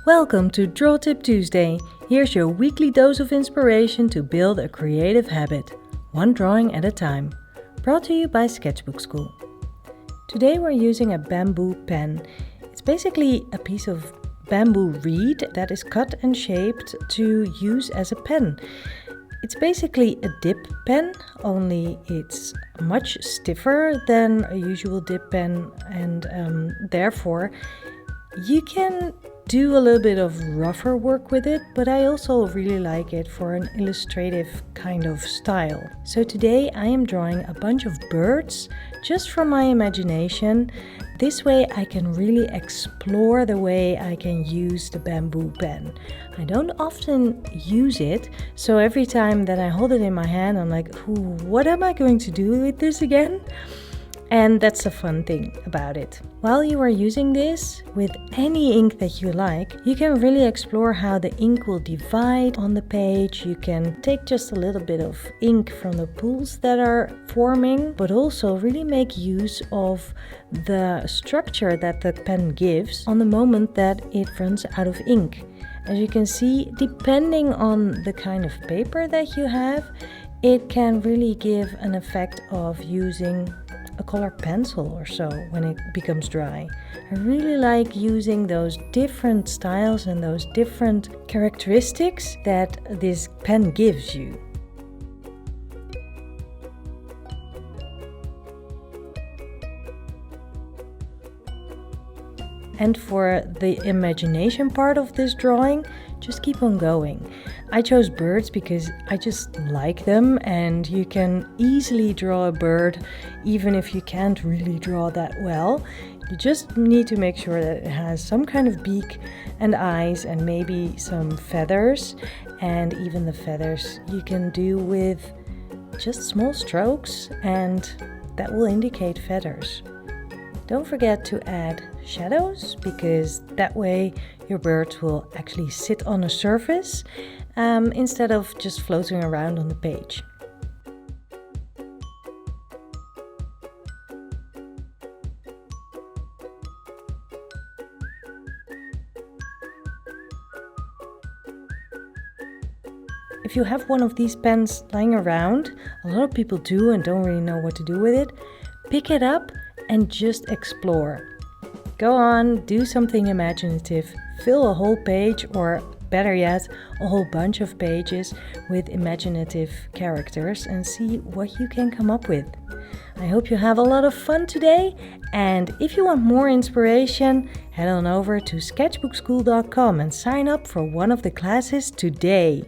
Welcome to Draw Tip Tuesday. Here's your weekly dose of inspiration to build a creative habit, one drawing at a time. Brought to you by Sketchbook School. Today we're using a bamboo pen. It's basically a piece of bamboo reed that is cut and shaped to use as a pen. It's basically a dip pen, only it's much stiffer than a usual dip pen, and therefore you can do a little bit of rougher work with it, but I also really like it for an illustrative kind of style. So today I am drawing a bunch of birds just from my imagination. This way I can really explore the way I can use the bamboo pen. I don't often use it, so every time that I hold it in my hand I'm like, what am I going to do with this again? And that's the fun thing about it. While you are using this with any ink that you like, you can really explore how the ink will divide on the page. You can take just a little bit of ink from the pools that are forming, but also really make use of the structure that the pen gives on the moment that it runs out of ink. As you can see, depending on the kind of paper that you have, it can really give an effect of using a colored pencil or so when it becomes dry. I really like using those different styles and those different characteristics that this pen gives you. And for the imagination part of this drawing, just keep on going. I chose birds because I just like them, and you can easily draw a bird even if you can't really draw that well. You just need to make sure that it has some kind of beak and eyes and maybe some feathers. And even the feathers you can do with just small strokes, and that will indicate feathers. Don't forget to add shadows, because that way your birds will actually sit on a surface instead of just floating around on the page. If you have one of these pens lying around, a lot of people do and don't really know what to do with it, pick it up and just explore. Go on, do something imaginative, fill a whole page, or better yet, a whole bunch of pages with imaginative characters and see what you can come up with. I hope you have a lot of fun today, and if you want more inspiration, head on over to sketchbookschool.com and sign up for one of the classes today.